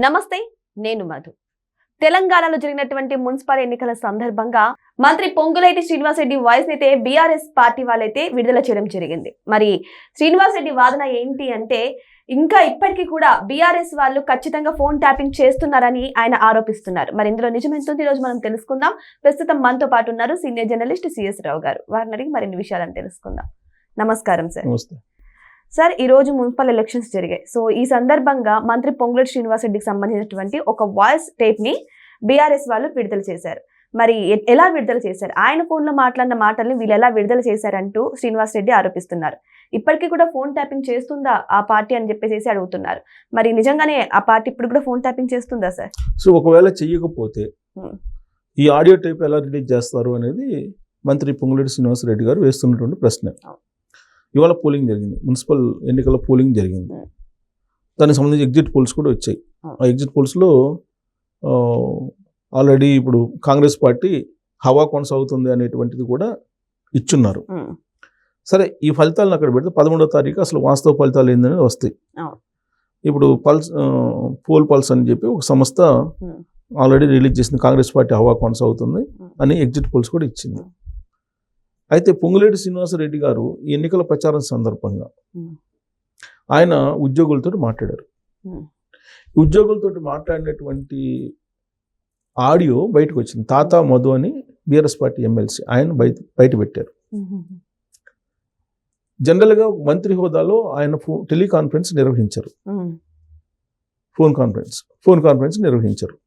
నమస్తే, నేను మధు. తెలంగాణలో జరిగినటువంటి మున్సిపల్ ఎన్నికల సందర్భంగా మంత్రి పొంగులేటి శ్రీనివాసరెడ్డి వాయిస్ అయితే బీఆర్ఎస్ పార్టీ వాళ్ళైతే విడుదల చేయడం జరిగింది. మరి శ్రీనివాసరెడ్డి వాదన ఏంటి అంటే, ఇంకా ఇప్పటికీ కూడా బీఆర్ఎస్ వాళ్ళు ఖచ్చితంగా ఫోన్ ట్యాపింగ్ చేస్తున్నారని ఆయన ఆరోపిస్తున్నారు. మరి ఇందులో నిజమెంతో ఈ రోజు మనం తెలుసుకుందాం. ప్రస్తుతం మనతో పాటు ఉన్నారు సీనియర్ జర్నలిస్ట్ సిఎస్ రావు గారు. వారిని అడిగి మరిన్ని విషయాలను తెలుసుకుందాం. నమస్కారం సార్. సార్, ఈ రోజు మున్సిపల్ ఎలక్షన్స్ జరిగాయి. సో ఈ సందర్భంగా మంత్రి పొంగులేటి శ్రీనివాసరెడ్డికి సంబంధించినటువంటి ఒక వాయిస్ టేప్ ని బీఆర్ఎస్ వాళ్ళు విడుదల చేశారు. మరి ఎలా విడుదల చేశారు, ఆయన ఫోన్ లో మాట్లాడిన మాటల్ని వీళ్ళు ఎలా విడుదల చేశారంటూ శ్రీనివాసరెడ్డి ఆరోపిస్తున్నారు. ఇప్పటికీ కూడా ఫోన్ ట్యాపింగ్ చేస్తుందా ఆ పార్టీ అని చెప్పేసి అడుగుతున్నారు. మరి నిజంగానే ఆ పార్టీ ఇప్పుడు కూడా ఫోన్ ట్యాపింగ్ చేస్తుందా సార్? సో ఒకవేళ చెయ్యకపోతే ఈ ఆడియో టేప్ ఎలా రిలీజ్ చేస్తారు అనేది మంత్రి పొంగులేటి శ్రీనివాసరెడ్డి గారు వేస్తున్నటువంటి ప్రశ్న. ఇవాళ పోలింగ్ జరిగింది, మున్సిపల్ ఎన్నికల పోలింగ్ జరిగింది. దానికి సంబంధించి ఎగ్జిట్ పోల్స్ కూడా వచ్చాయి. ఆ ఎగ్జిట్ పోల్స్లో ఆల్రెడీ ఇప్పుడు కాంగ్రెస్ పార్టీ హవా కొనసాగుతుంది అనేటువంటిది కూడా ఇచ్చున్నారు. సరే, ఈ ఫలితాలను అక్కడ పెడితే 11వ తారీఖు అసలు వాస్తవ ఫలితాలు ఏందనేది వస్తాయి. ఇప్పుడు పోల్ పల్స్ అని చెప్పి ఒక సంస్థ ఆల్రెడీ రిలీజ్ చేసింది, కాంగ్రెస్ పార్టీ హవా కొనసాగుతుంది అని ఎగ్జిట్ పోల్స్ కూడా ఇచ్చింది. అయితే పొంగులేటి శ్రీనివాసరెడ్డి గారు ఈ ఎన్నికల ప్రచారం సందర్భంగా ఆయన ఉద్యోగులతో మాట్లాడారు. ఉద్యోగులతో మాట్లాడినటువంటి ఆడియో బయటకు వచ్చింది. తాతా మధు అని బీఆర్ఎస్ పార్టీ ఎమ్మెల్సీ, ఆయన బయట పెట్టారు. జనరల్గా మంత్రి హోదాలో ఆయన టెలికాన్ఫరెన్స్ నిర్వహించారు, ఫోన్ కాన్ఫరెన్స్ నిర్వహించారు.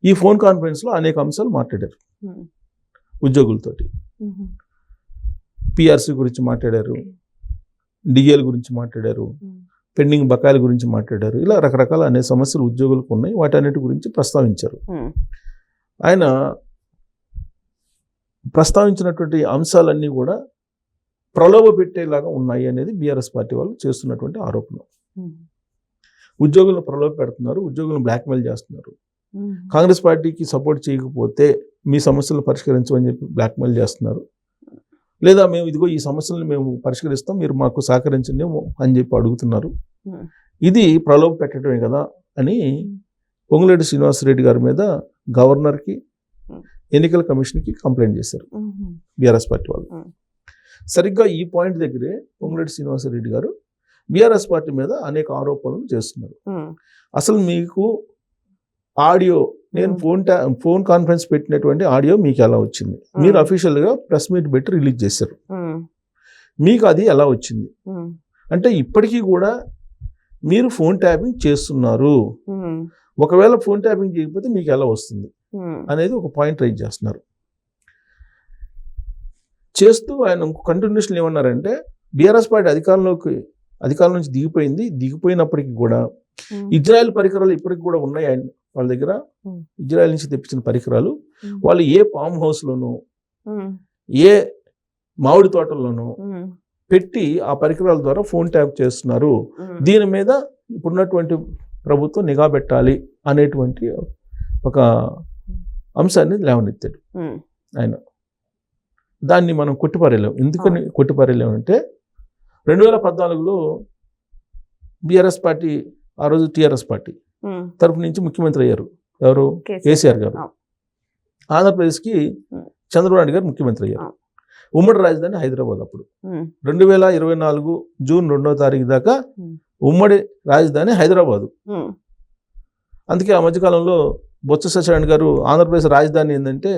ఈ ఫోన్ కాన్ఫరెన్స్లో అనేక అంశాలు మాట్లాడారు ఉద్యోగులతోటి. పిఆర్సీ గురించి మాట్లాడారు, డిఎల్ గురించి మాట్లాడారు, పెండింగ్ బకాయిల గురించి మాట్లాడారు. ఇలా రకరకాల అనేక సమస్యలు ఉద్యోగులకు ఉన్నాయి, వాటన్నిటి గురించి ప్రస్తావించారు. ఆయన ప్రస్తావించినటువంటి అంశాలన్నీ కూడా ప్రలోభ పెట్టేలాగా ఉన్నాయి అనేది బీఆర్ఎస్ పార్టీ వాళ్ళు చేస్తున్నటువంటి ఆరోపణ. ఉద్యోగులను ప్రలోభ పెడుతున్నారు, ఉద్యోగులను బ్లాక్మెయిల్ చేస్తున్నారు. కాంగ్రెస్ పార్టీకి సపోర్ట్ చేయకపోతే మీ సమస్యలను పరిష్కరించమని చెప్పి బ్లాక్మెయిల్ చేస్తున్నారు. లేదా మేము ఇదిగో ఈ సమస్యలను మేము పరిష్కరిస్తాం, మీరు మాకు సహకరించండి అని చెప్పి అడుగుతున్నారు. ఇది ప్రలోభ పెట్టడమే కదా అని పొంగులేటి శ్రీనివాసరెడ్డి గారి మీద గవర్నర్కి, ఎన్నికల కమిషన్కి కంప్లైంట్ చేశారు బీఆర్ఎస్ పార్టీ వాళ్ళు. సరిగ్గా ఈ పాయింట్ దగ్గరే పొంగులేటి శ్రీనివాసరెడ్డి గారు బీఆర్ఎస్ పార్టీ మీద అనేక ఆరోపణలు చేస్తున్నారు. అసలు మీకు ఆడియో, నేను ఫోన్ కాన్ఫరెన్స్ పెట్టినటువంటి ఆడియో మీకు ఎలా వచ్చింది? మీరు అఫీషియల్గా ప్రెస్ మీట్ పెట్టి రిలీజ్ చేశారు, మీకు అది ఎలా వచ్చింది? అంటే ఇప్పటికీ కూడా మీరు ఫోన్ ట్యాపింగ్ చేస్తున్నారు. ఒకవేళ ఫోన్ ట్యాపింగ్ చేయకపోతే మీకు ఎలా వస్తుంది అనేది ఒక పాయింట్ రైజ్ చేస్తున్నారు. చేస్తూ ఆయన కంటిన్యూషన్ ఏమన్నారంటే, బీఆర్ఎస్ పార్టీ అధికారం నుంచి దిగిపోయినప్పటికీ కూడా ఇజ్రాయెల్ పరికరాలు ఇప్పటికి కూడా ఉన్నాయి వాళ్ళ దగ్గర. ఇజ్రాయెల్ నుంచి తెప్పించిన పరికరాలు వాళ్ళు ఏ ఫామ్ హౌస్లోనూ, ఏ మామిడి తోటల్లోనూ పెట్టి ఆ పరికరాల ద్వారా ఫోన్ ట్యాప్ చేస్తున్నారు. దీని మీద ఇప్పుడున్నటువంటి ప్రభుత్వం నిఘా పెట్టాలి అనేటువంటి ఒక అంశాన్ని లేవనెత్తాడు ఆయన. దాన్ని మనం కొట్టిపారేలేం. ఎందుకని కొట్టిపారేలేమంటే, 2014లో బీఆర్ఎస్ పార్టీ, ఆ రోజు టీఆర్ఎస్ పార్టీ తరఫు నుంచి ముఖ్యమంత్రి అయ్యారు ఎవరు? కేసీఆర్ గారు. ఆంధ్రప్రదేశ్కి చంద్రబాబు నాయుడు గారు ముఖ్యమంత్రి అయ్యారు. ఉమ్మడి రాజధాని హైదరాబాద్. అప్పుడు 2024 జూన్ 2వ తారీఖు దాకా ఉమ్మడి రాజధాని హైదరాబాదు. అందుకే ఆ మధ్యకాలంలో బొత్స సత్యనారాయణ గారు ఆంధ్రప్రదేశ్ రాజధాని ఏంటంటే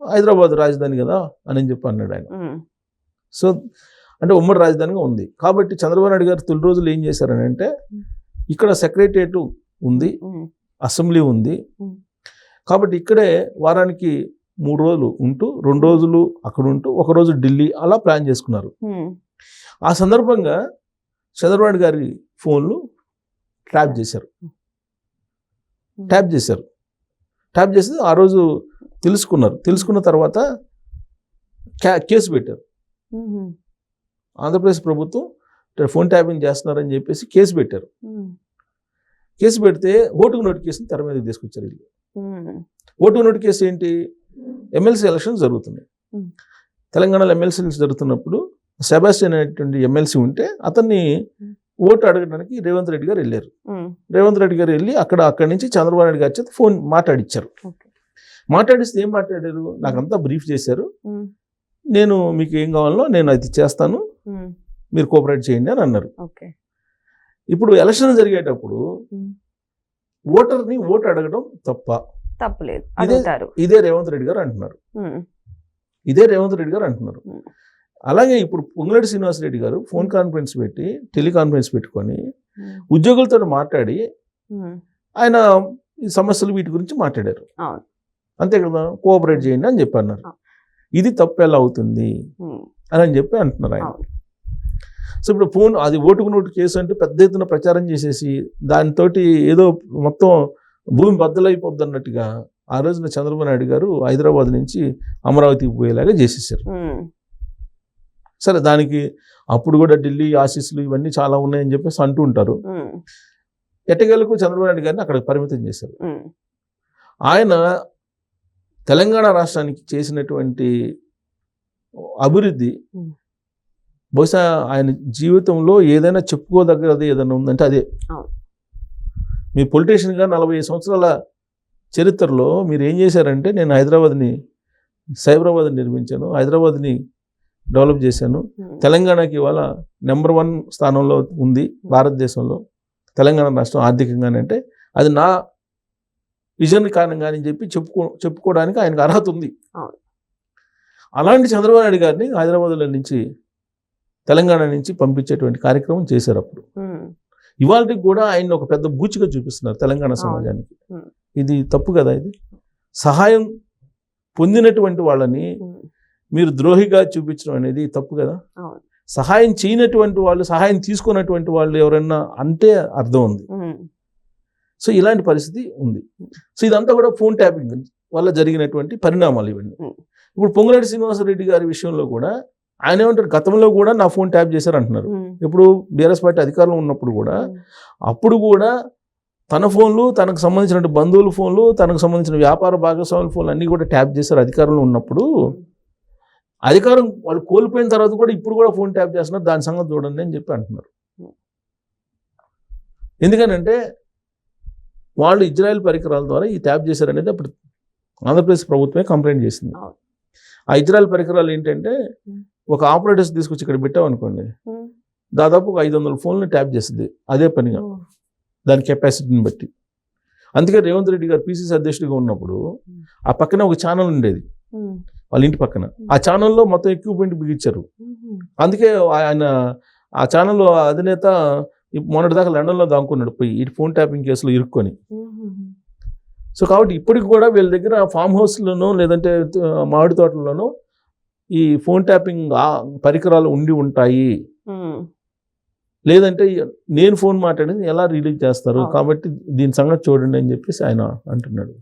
హైదరాబాద్ రాజధాని కదా అని చెప్పి అన్నాడు ఆయన. సో అంటే ఉమ్మడి రాజధానిగా ఉంది. కాబట్టి చంద్రబాబు నాయుడు గారు తొలి రోజులు ఏం చేశారని అంటే, ఇక్కడ సెక్రటరియట్ ఉంది, అసెంబ్లీ ఉంది, కాబట్టి ఇక్కడే వారానికి 3 రోజులు ఉంటూ 2 రోజులు అక్కడ ఉంటూ 1 రోజు ఢిల్లీ, అలా ప్లాన్ చేసుకున్నారు. ఆ సందర్భంగా చంద్రబాబు నాయుడు గారి ఫోన్లు ట్యాప్ చేశారు. ట్యాప్ చేసి ఆ రోజు తెలుసుకున్న తర్వాత కేసు పెట్టారు. ఆంధ్రప్రదేశ్ ప్రభుత్వం ఫోన్ ట్యాపింగ్ చేస్తున్నారని చెప్పేసి కేసు పెట్టారు. కేసు పెడితే ఓటుకు నోటిఫికేషన్ తెర మీదకి తీసుకొచ్చారు వీళ్ళు. ఓటుకు నోటిఫికేషన్ ఏంటి? ఎమ్మెల్సీ ఎలక్షన్స్ జరుగుతున్నాయి. తెలంగాణలో ఎమ్మెల్సీ జరుగుతున్నప్పుడు సెబాస్టియన్ అనేటువంటి ఎమ్మెల్సీ ఉంటే అతన్ని ఓటు అడగడానికి రేవంత్ రెడ్డి గారు వెళ్ళారు. ఉమ్, రేవంత్ రెడ్డి గారు వెళ్ళి అక్కడి నుంచి చంద్రబాబు నాయుడు గారి చేత ఫోన్ మాట్లాడిచ్చారు. ఓకే. మాట్లాడిస్తే ఏం మాట్లాడారు, నాకంతా బ్రీఫ్ చేశారు, ఉమ్, నేను మీకు ఏం కావాలో నేను అది చేస్తాను, ఉమ్, మీరు కోఆపరేట్ చేయండి అని అన్నారు. ఓకే. ఇప్పుడు ఎలక్షన్ జరిగేటప్పుడు ఉమ్, ఓటర్ని ఓటు అడగడం తప్ప? తప్పులేదు, అడుగుతారు. ఇదే రేవంత్ రెడ్డి గారు అంటున్నారు. ఉమ్, ఇదే రేవంత్ రెడ్డి గారు అంటున్నారు. ఉమ్, అలాగే ఇప్పుడు పొంగులేటి శ్రీనివాసరెడ్డి గారు ఫోన్ కాన్ఫరెన్స్ పెట్టి టెలికాన్ఫరెన్స్ పెట్టుకొని ఉమ్, ఉద్యోగులతో మాట్లాడి ఉమ్, ఆయన ఈ సమస్యలు వీటి గురించి మాట్లాడారు. అవును. అంతే కదా, కోఆపరేట్ చేయండి అని చెప్పి అన్నారు. అవును. ఇది తప్పు ఎలా అవుతుంది ఉమ్, అని చెప్పి అంటున్నారు ఆయన. అవును. సో ఇప్పుడు ఫోన్ అది ఓటుకు నోటు కేసు అంటే పెద్ద ఎత్తున ప్రచారం చేసేసి దానితో ఏదో మొత్తం భూమి బద్దలైపోద్ది అన్నట్టుగా ఆ రోజున చంద్రబాబు నాయుడు గారు హైదరాబాద్ నుంచి అమరావతికి పోయేలాగా చేసేసారు. ఉమ్, సరే, దానికి అప్పుడు కూడా ఢిల్లీ ఆశీస్సులు ఇవన్నీ చాలా ఉన్నాయని చెప్పేసి అంటూ ఉంటారు. ఉమ్, ఎట్టకేలకు చంద్రబాబు నాయుడు గారిని అక్కడ పరిమితం చేశారు. ఉమ్, ఆయన తెలంగాణ రాష్ట్రానికి చేసినటువంటి అభివృద్ధి ఉమ్, బహుశా ఆయన జీవితంలో ఏదైనా చెప్పుకోదగ్గది ఏదైనా ఉందంటే అదే. అవును. మీ పొలిటీషియన్గా 40 సంవత్సరాల చరిత్రలో మీరు ఏం చేశారంటే, నేను హైదరాబాద్ని సైబరాబాద్ని నిర్మించాను, హైదరాబాద్ని డెవలప్ చేశాను, ఉమ్, తెలంగాణకి ఇవాళ నెంబర్ 1 స్థానంలో ఉంది భారతదేశంలో తెలంగాణ రాష్ట్రం ఆర్థికంగానే, అంటే అది నా విజన్ కారణంగా అని చెప్పి చెప్పుకోవడానికి ఆయనకు అర్హత ఉంది. అవును. అలాంటి చంద్రబాబు నాయుడు గారిని హైదరాబాద్లో నుంచి తెలంగాణ నుంచి పంపించేటువంటి కార్యక్రమం చేశారు అప్పుడు. ఉమ్, ఇవాళకి కూడా ఆయన ఒక పెద్ద బూచిగా చూపిస్తున్నారు తెలంగాణ సమాజానికి. ఉమ్, ఇది తప్పు కదా. ఇది సహాయం పొందినటువంటి వాళ్ళని ఉమ్, మీరు ద్రోహిగా చూపించడం అనేది తప్పు కదా. అవును. సహాయం చేయనటువంటి వాళ్ళు, సహాయం తీసుకున్నటువంటి వాళ్ళు ఎవరైనా అంటే అర్థం ఉంది. ఉమ్, సో ఇలాంటి పరిస్థితి ఉంది. సో ఇదంతా కూడా ఫోన్ ట్యాపింగ్ వల్ల జరిగినటువంటి పరిణామాలు ఇవన్నీ. ఉమ్, ఇప్పుడు పొంగులేటి శ్రీనివాసరెడ్డి గారి విషయంలో కూడా ఆయన ఏమంటారు, గతంలో కూడా నా ఫోన్ ట్యాప్ చేశారు అంటున్నారు. ఉమ్, ఇప్పుడు బీఆర్ఎస్ పార్టీ అధికారంలో ఉన్నప్పుడు కూడా ఉమ్, అప్పుడు కూడా తన ఫోన్లు, తనకు సంబంధించిన బంధువుల ఫోన్లు, తనకు సంబంధించిన వ్యాపార భాగస్వాముల ఫోన్లు అన్నీ కూడా ట్యాప్ చేశారు అధికారంలో ఉన్నప్పుడు. అధికారం వాళ్ళు కోల్పోయిన తర్వాత కూడా ఇప్పుడు కూడా ఫోన్ ట్యాప్ చేస్తున్నారు, దాని సంగతి చూడండి అని చెప్పి అంటున్నారు. ఎందుకనంటే వాళ్ళు ఇజ్రాయెల్ పరికరాల ద్వారా ఈ ట్యాప్ చేశారనేది అప్పుడు ఆంధ్రప్రదేశ్ ప్రభుత్వమే కంప్లైంట్ చేసింది. అవును. ఆ ఇజ్రాయెల్ పరికరాలు ఏంటంటే ఒక ఆపరేటర్స్ తీసుకొచ్చి ఇక్కడ పెట్టామనుకోండి, ఉమ్, దాదాపు ఒక 500 ఫోన్లు ట్యాప్ చేస్తుంది అదే పనిగా, ఉమ్, దాని కెపాసిటీని బట్టి. అందుకే రేవంత్ రెడ్డి గారు పిసిసి అధ్యక్షుడిగా ఉన్నప్పుడు ఆ పక్కన ఒక ఛానల్ ఉండేది ఉమ్, వాళ్ళ ఇంటి పక్కన. ఆ ఛానల్లో మొత్తం ఎక్విప్మెంట్ బిగించారు. ఉమ్, అందుకే ఆయన ఆ ఛానల్లో అధినేత మొన్నటిదాకా లండన్లో దాక్కున్నాడు పోయి ఈ ఫోన్ ట్యాపింగ్ కేసులో ఇరుక్కొని. ఉమ్, సో కాబట్టి ఇప్పటికి కూడా వీళ్ళ దగ్గర ఫామ్ హౌస్లోనో లేదంటే మామిడి తోటల్లోనో ఈ ఫోన్ ట్యాపింగ్ పరికరాలు ఉండి ఉంటాయి. ఉమ్, లేదంటే నేను ఫోన్ మాట్లాడింది ఎలా రిలీజ్ చేస్తారు, అవును. కాబట్టి దీని సంగతి చూడండి అని చెప్పేసి ఆయన అంటున్నాడు.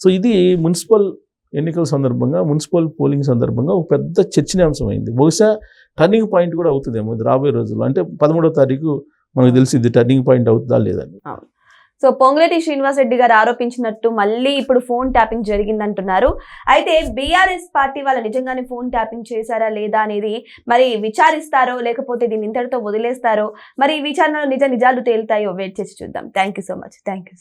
సో ఇది మున్సిపల్ ఎన్నికల సందర్భంగా, మున్సిపల్ పోలింగ్ సందర్భంగా ఒక పెద్ద చర్చనీయాంశం అయింది. బహుశా టర్నింగ్ పాయింట్ కూడా అవుతుందేమో ఇది రాబోయే రోజుల్లో. అంటే 13వ తారీఖు మనకు తెలిసింది టర్నింగ్ పాయింట్ అవుతుందా లేదని. సో పొంగులేటి శ్రీనివాసరెడ్డి గారు ఆరోపించినట్టు మళ్ళీ ఇప్పుడు ఫోన్ ట్యాపింగ్ జరిగిందంటున్నారు. అయితే బీఆర్ఎస్ పార్టీ వాళ్ళు నిజంగానే ఫోన్ ట్యాపింగ్ చేశారా లేదా అనేది మరి విచారిస్తారో లేకపోతే దీన్ని ఇంతటితో వదిలేస్తారో, మరి ఈ విచారణలో నిజాలు తేలుతాయో వెయిట్ చేసి చూద్దాం. Thank you so much. Thank you.